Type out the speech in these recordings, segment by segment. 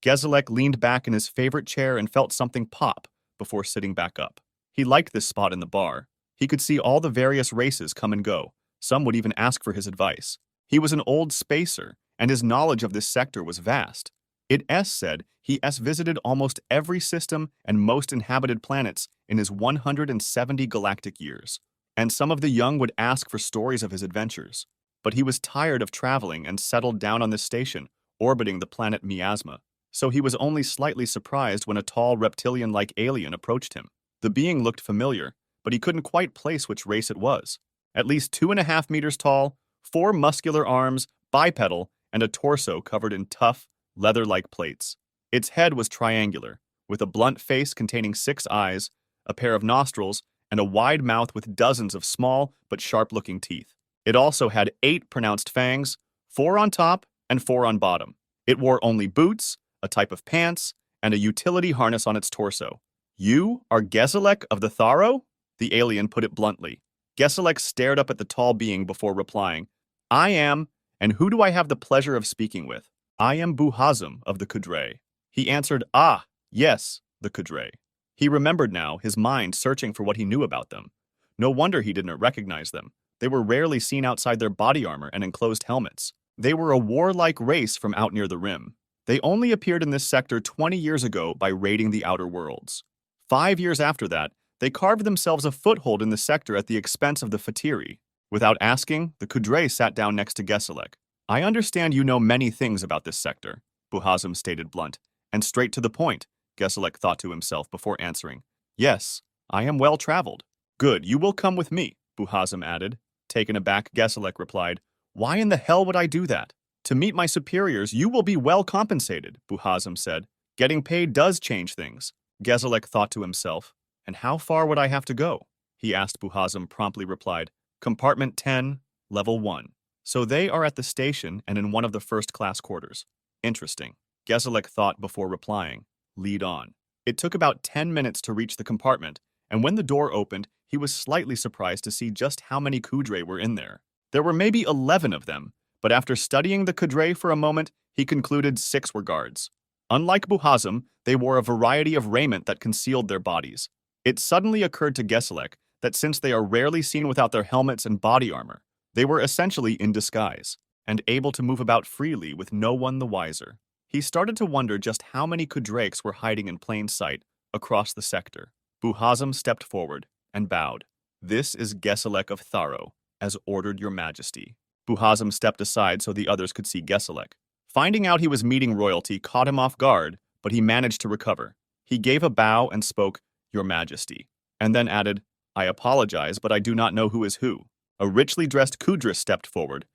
Gezalek leaned back in his favorite chair and felt something pop before sitting back up. He liked this spot in the bar. He could see all the various races come and go. Some would even ask for his advice. He was an old spacer, and his knowledge of this sector was vast. It said he visited almost every system and most inhabited planets in his 170 galactic years. And some of the young would ask for stories of his adventures. But he was tired of traveling and settled down on this station, orbiting the planet Miasma. So he was only slightly surprised when a tall reptilian-like alien approached him. The being looked familiar, but he couldn't quite place which race it was. At least 2.5 meters tall, 4 muscular arms, bipedal, and a torso covered in tough, leather-like plates. Its head was triangular, with a blunt face containing 6 eyes, a pair of nostrils, and a wide mouth with dozens of small but sharp-looking teeth. It also had 8 pronounced fangs, 4 on top and 4 on bottom. It wore only boots, a type of pants, and a utility harness on its torso. "You are Gezalek of the Tharo?" The alien put it bluntly. Gezalek stared up at the tall being before replying, "I am, and who do I have the pleasure of speaking with?" "I am Buhazim of the Kudre." He answered, "Ah, yes, the Kudre." He remembered now, his mind searching for what he knew about them. No wonder he didn't recognize them. They were rarely seen outside their body armor and enclosed helmets. They were a warlike race from out near the rim. They only appeared in this sector 20 years ago by raiding the Outer Worlds. 5 years after that, they carved themselves a foothold in the sector at the expense of the Fatiri. Without asking, the Kudre sat down next to Gezalek. "I understand you know many things about this sector," Buhazim stated blunt, and straight to the point, Gezalek thought to himself before answering. "Yes, I am well-traveled." "Good, you will come with me," Buhazim added. Taken aback, Gezalek replied, "Why in the hell would I do that?" "To meet my superiors, you will be well compensated," Buhazim said. "Getting paid does change things." Gezalek thought to himself, "And how far would I have to go?" He asked. Buhazim promptly replied, "Compartment 10, Level 1. So they are at the station and in one of the first-class quarters. Interesting. Gezalek thought before replying, "Lead on." It took about 10 minutes to reach the compartment, and when the door opened, he was slightly surprised to see just how many Kudre were in there. There were maybe 11 of them, but after studying the Kudre for a moment, he concluded 6 were guards. Unlike Buhazim, they wore a variety of raiment that concealed their bodies. It suddenly occurred to Gezalek that since they are rarely seen without their helmets and body armor, they were essentially in disguise, and able to move about freely with no one the wiser. He started to wonder just how many Kudrakes were hiding in plain sight across the sector. Buhazim stepped forward and bowed. "This is Gezalek of Tharo, as ordered your majesty." Buhazim stepped aside so the others could see Gezalek. Finding out he was meeting royalty caught him off guard, but he managed to recover. He gave a bow and spoke, "Your majesty," and then added, "I apologize, but I do not know who is who." A richly dressed Kudra stepped forward.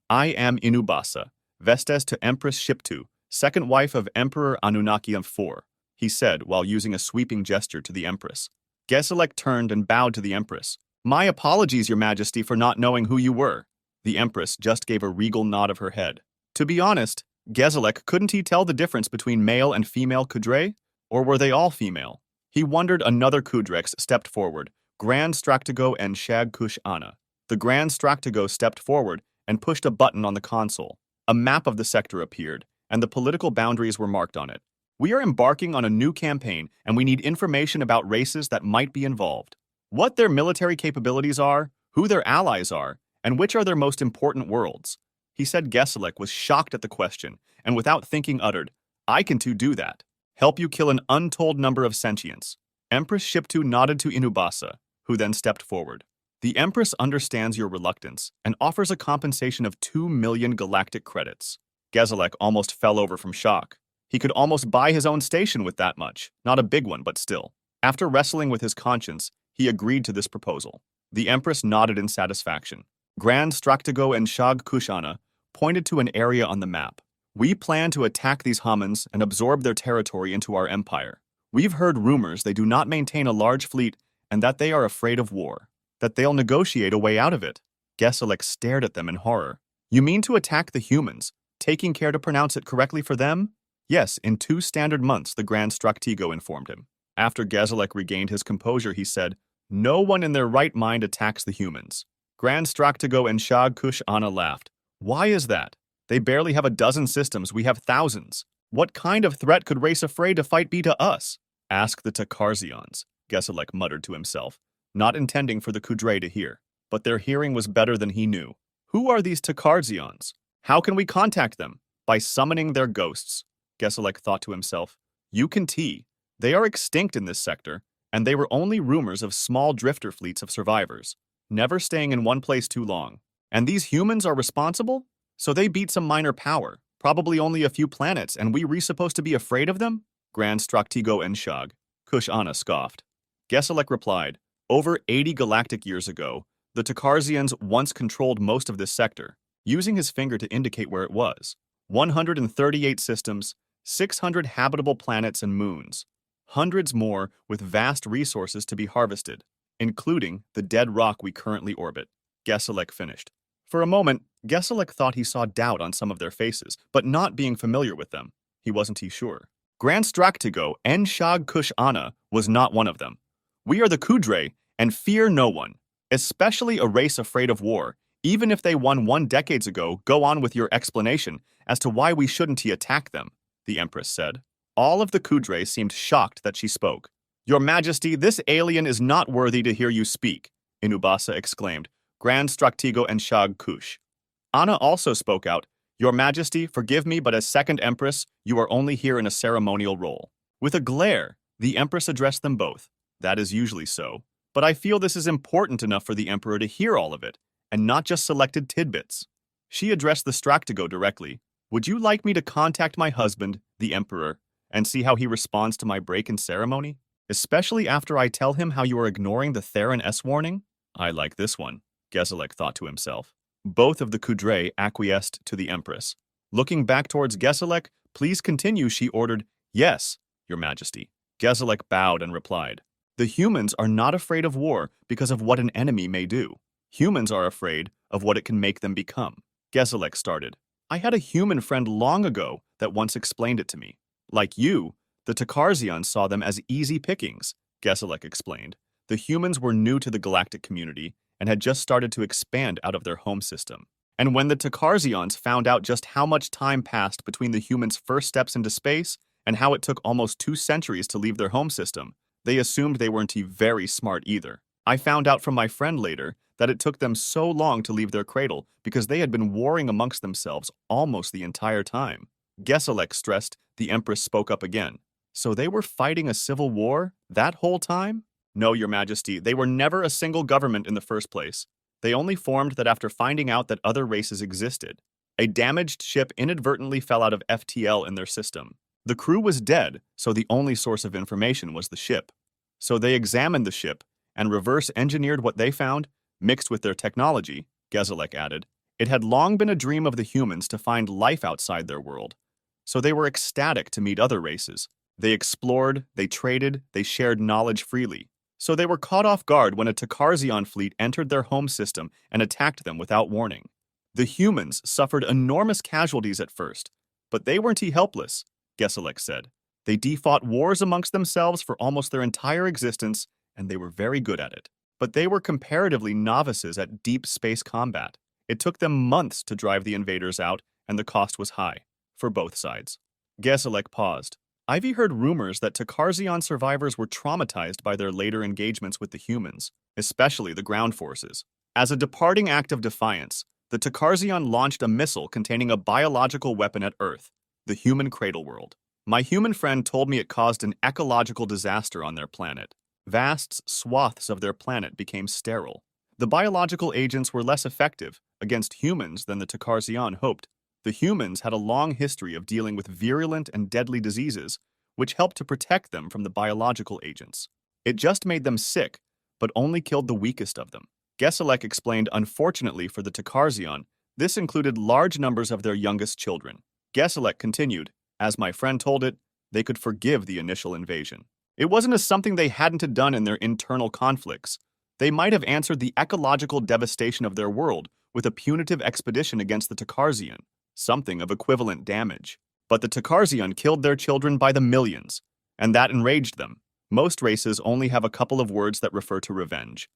"I am Inubasa, Vestes to Empress Shiptu, second wife of Emperor Anunnaki IV," he said while using a sweeping gesture to the Empress. Gezalek turned and bowed to the Empress. "My apologies, your majesty, for not knowing who you were." The Empress just gave a regal nod of her head. To be honest, Gezalek, couldn't he tell the difference between male and female Kudre? Or were they all female? He wondered. Another Kudrex stepped forward, Grand Straktago and Shag Kush Ana. The Grand Straktago stepped forward and pushed a button on the console. A map of the sector appeared, and the political boundaries were marked on it. "We are embarking on a new campaign, and we need information about races that might be involved. What their military capabilities are, who their allies are, and which are their most important worlds." He said. Gezalek was shocked at the question, and without thinking uttered, "I can too do that. Help you kill an untold number of sentients." Empress Shiptu nodded to Inubasa, who then stepped forward. "The Empress understands your reluctance and offers a compensation of 2 million galactic credits." Gezalek almost fell over from shock. He could almost buy his own station with that much. Not a big one, but still. After wrestling with his conscience, he agreed to this proposal. The Empress nodded in satisfaction. Grand Straktago and Shag Kushana pointed to an area on the map. "We plan to attack these Hamans and absorb their territory into our empire. We've heard rumors they do not maintain a large fleet and that they are afraid of war, that they'll negotiate a way out of it." Gezalek stared at them in horror. "You mean to attack the humans, taking care to pronounce it correctly for them?" "Yes, in 2 standard months," the Grand Straktago informed him. After Gezalek regained his composure, he said, "No one in their right mind attacks the humans." Grand Straktago and Shag Kush Ana laughed. "Why is that? They barely have a dozen systems, we have thousands." What kind of threat could race afraid to fight be to us? Ask the Takarzians, Gesalek muttered to himself, not intending for the Kudre to hear. But their hearing was better than he knew. Who are these Takarzians? How can we contact them? By summoning their ghosts, Gesalek thought to himself. You can tee. They are extinct in this sector, and they were only rumors of small drifter fleets of survivors, never staying in one place too long. And these humans are responsible? So they beat some minor power, probably only a few planets, and we supposed to be afraid of them? Grand Straktigo and Shag. Kush-Ana scoffed. Gesalek replied, over 80 galactic years ago, the Takarzians once controlled most of this sector, using his finger to indicate where it was. 138 systems, 600 habitable planets and moons, hundreds more with vast resources to be harvested, including the dead rock we currently orbit. Gesalek finished. For a moment, Gesalek thought he saw doubt on some of their faces, but not being familiar with them, he wasn't sure. Grand Straktigo and Shag Kush-Ana was not one of them. We are the Kudre, and fear no one, especially a race afraid of war. Even if they won 1 decade ago, go on with your explanation as to why we shouldn't attack them, the Empress said. All of the Kudre seemed shocked that she spoke. Your Majesty, this alien is not worthy to hear you speak, Inubasa exclaimed. Grand Straktigo and Shag Kush. Ana also spoke out. Your Majesty, forgive me, but as Second Empress, you are only here in a ceremonial role. With a glare, the Empress addressed them both. That is usually so, but I feel this is important enough for the Emperor to hear all of it, and not just selected tidbits. She addressed the Straktigo directly. Would you like me to contact my husband, the Emperor, and see how he responds to my break in ceremony? Especially after I tell him how you are ignoring the Theron S warning? I like this one, Gesalek thought to himself. Both of the Kudre acquiesced to the Empress. Looking back towards Gesalek, please continue, she ordered. Yes, Your Majesty. Gesalek bowed and replied. The humans are not afraid of war because of what an enemy may do. Humans are afraid of what it can make them become. Gesalek started. I had a human friend long ago that once explained it to me. Like you, the Takarzians saw them as easy pickings, Gesalek explained. The humans were new to the galactic community and had just started to expand out of their home system. And when the Takarzians found out just how much time passed between the humans' first steps into space and how it took almost 2 centuries to leave their home system, they assumed they weren't very smart either. I found out from my friend later that it took them so long to leave their cradle because they had been warring amongst themselves almost the entire time. Gesalek stressed. The Empress spoke up again. So they were fighting a civil war that whole time? No, Your Majesty, they were never a single government in the first place. They only formed that after finding out that other races existed. A damaged ship inadvertently fell out of FTL in their system. The crew was dead, so the only source of information was the ship. So they examined the ship and reverse-engineered what they found, mixed with their technology, Gesalek added. It had long been a dream of the humans to find life outside their world. So they were ecstatic to meet other races. They explored, they traded, they shared knowledge freely. So they were caught off guard when a Takarzian fleet entered their home system and attacked them without warning. The humans suffered enormous casualties at first, but they weren't helpless, Gesalek said. They fought wars amongst themselves for almost their entire existence, and they were very good at it. But they were comparatively novices at deep space combat. It took them months to drive the invaders out, and the cost was high, for both sides. Gesalek paused. Ivy heard rumors that Takarzian survivors were traumatized by their later engagements with the humans, especially the ground forces. As a departing act of defiance, the Takarzian launched a missile containing a biological weapon at Earth, the human cradle world. My human friend told me it caused an ecological disaster on their planet. Vast swaths of their planet became sterile. The biological agents were less effective against humans than the Takarzian hoped. The humans had a long history of dealing with virulent and deadly diseases, which helped to protect them from the biological agents. It just made them sick, but only killed the weakest of them. Gesalek explained, unfortunately for the Takarzian, this included large numbers of their youngest children. Gesalek continued, as my friend told it, they could forgive the initial invasion. It wasn't as something they hadn't done in their internal conflicts. They might have answered the ecological devastation of their world with a punitive expedition against the Takarzian, something of equivalent damage. But the Takarzian killed their children by the millions, and that enraged them. Most races only have a couple of words that refer to revenge.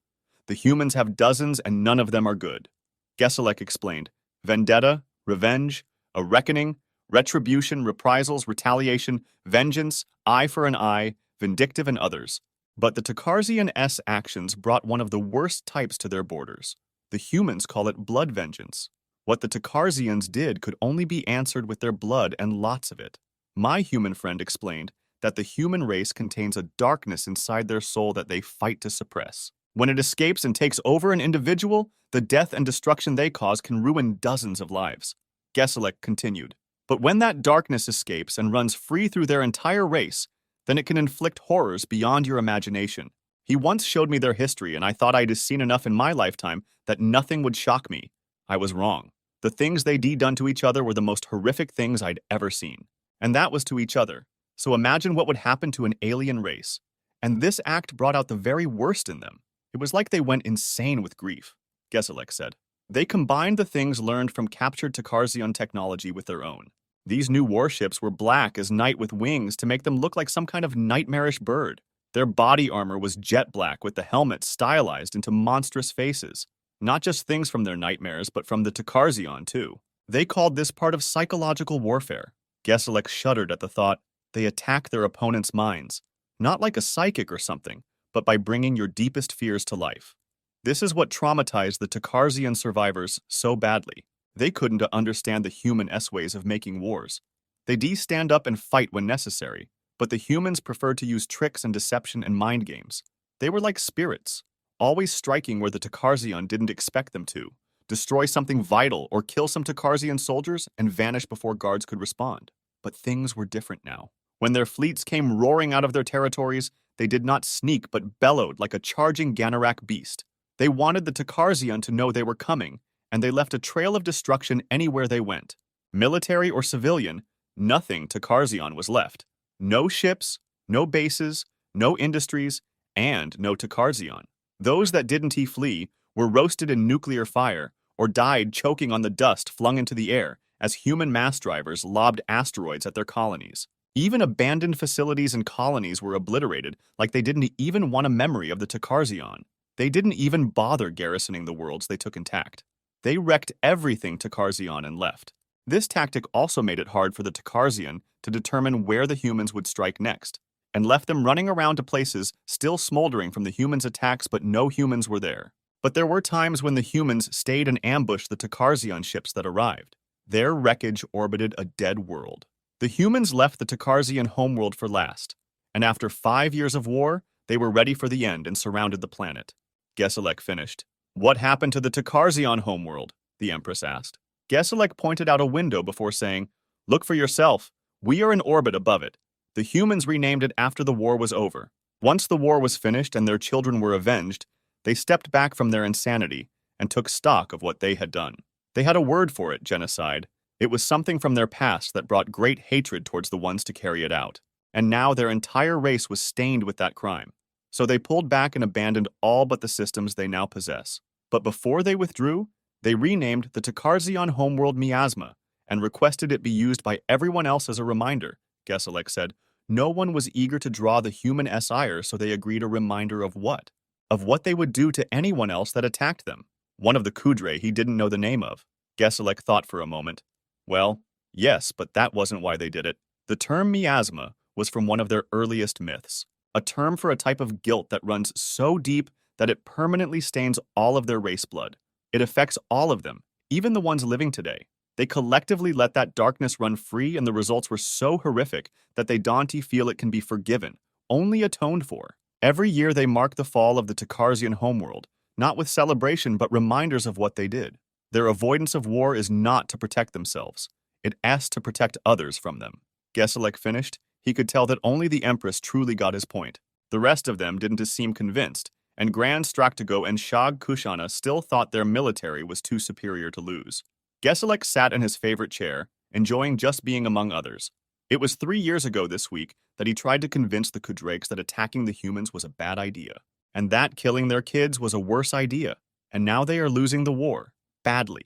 The humans have dozens and none of them are good. Gesalek explained, vendetta, revenge, a reckoning, Retribution, reprisals, retaliation, vengeance, eye for an eye, vindictive and others. But the Takarzian-S actions brought one of the worst types to their borders. The humans call it blood vengeance. What the Takarzians did could only be answered with their blood and lots of it. My human friend explained that the human race contains a darkness inside their soul that they fight to suppress. When it escapes and takes over an individual, the death and destruction they cause can ruin dozens of lives. Geselek continued. But when that darkness escapes and runs free through their entire race, then it can inflict horrors beyond your imagination. He once showed me their history, and I thought I'd seen enough in my lifetime that nothing would shock me. I was wrong. The things they done to each other were the most horrific things I'd ever seen. And that was to each other. So imagine what would happen to an alien race. And this act brought out the very worst in them. It was like they went insane with grief, Geselek said. They combined the things learned from captured Takarzian technology with their own. These new warships were black as night with wings to make them look like some kind of nightmarish bird. Their body armor was jet black with the helmets stylized into monstrous faces. Not just things from their nightmares, but from the Takarzian too. They called this part of psychological warfare. Geselek shuddered at the thought. They attack their opponent's minds, not like a psychic or something, but by bringing your deepest fears to life. This is what traumatized the Takarzian survivors so badly. They couldn't understand the human ways of making wars. They stand up and fight when necessary, but the humans preferred to use tricks and deception and mind games. They were like spirits, always striking where the Takarzian didn't expect them to, destroy something vital or kill some Takarzian soldiers and vanish before guards could respond. But things were different now. When their fleets came roaring out of their territories, they did not sneak but bellowed like a charging Ganarak beast. They wanted the Takarzian to know they were coming, and they left a trail of destruction anywhere they went. Military or civilian, nothing Takarzian was left. No ships, no bases, no industries, and no Takarzian. Those that didn't flee were roasted in nuclear fire or died choking on the dust flung into the air as human mass drivers lobbed asteroids at their colonies. Even abandoned facilities and colonies were obliterated like they didn't even want a memory of the Takarzian. They didn't even bother garrisoning the worlds they took intact. They wrecked everything Takarzian and left. This tactic also made it hard for the Takarzian to determine where the humans would strike next, and left them running around to places still smoldering from the humans' attacks, but no humans were there. But there were times when the humans stayed and ambushed the Takarzian ships that arrived. Their wreckage orbited a dead world. The humans left the Takarzian homeworld for last, and after 5 years of war, they were ready for the end and surrounded the planet. Geselek finished. What happened to the Takarzian homeworld? The Empress asked. Geselek pointed out a window before saying, Look for yourself. We are in orbit above it. The humans renamed it after the war was over. Once the war was finished and their children were avenged, they stepped back from their insanity and took stock of what they had done. They had a word for it, genocide. It was something from their past that brought great hatred towards the ones to carry it out. And now their entire race was stained with that crime. So they pulled back and abandoned all but the systems they now possess. But before they withdrew, they renamed the Takarzian homeworld Miasma and requested it be used by everyone else as a reminder, Geselek said. No one was eager to draw the human ire, so they agreed a reminder of what? Of what they would do to anyone else that attacked them. One of the Kudre he didn't know the name of. Geselek thought for a moment. Well, yes, but that wasn't why they did it. The term miasma was from one of their earliest myths, a term for a type of guilt that runs so deep that it permanently stains all of their race blood. It affects all of them, even the ones living today. They collectively let that darkness run free, and the results were so horrific that they don't feel it can be forgiven, only atoned for. Every year they mark the fall of the Takarzian homeworld, not with celebration but reminders of what they did. Their avoidance of war is not to protect themselves. It asks to protect others from them. Geselek finished. He could tell that only the Empress truly got his point. The rest of them didn't seem convinced, and Grand Straktago and Shag Kushana still thought their military was too superior to lose. Geselek sat in his favorite chair, enjoying just being among others. It was 3 years ago this week that he tried to convince the Kudrakes that attacking the humans was a bad idea, and that killing their kids was a worse idea, and now they are losing the war. Badly.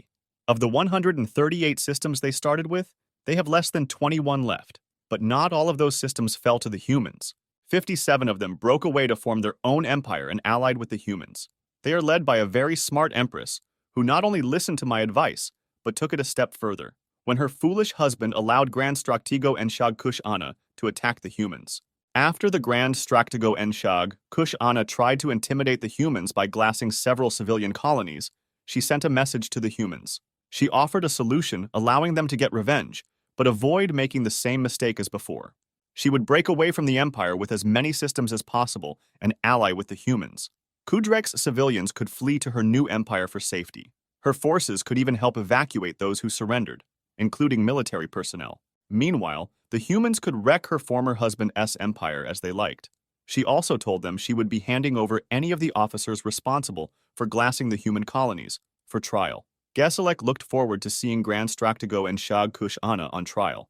Of the 138 systems they started with, they have less than 21 left. But not all of those systems fell to the humans. 57 of them broke away to form their own empire and allied with the humans. They are led by a very smart empress, who not only listened to my advice, but took it a step further. when her foolish husband allowed Grand Stratego and Shag Kush Ana to attack the humans. After the Grand Stratego and Shag Kush Ana tried to intimidate the humans by glassing several civilian colonies, she sent a message to the humans. She offered a solution allowing them to get revenge, but avoid making the same mistake as before. She would break away from the Empire with as many systems as possible and ally with the humans. Kudrek's civilians could flee to her new empire for safety. Her forces could even help evacuate those who surrendered, including military personnel. Meanwhile, the humans could wreck her former husband's empire as they liked. She also told them she would be handing over any of the officers responsible for glassing the human colonies for trial. Geselek looked forward to seeing Grand Stratego and Shag Kush Ana on trial.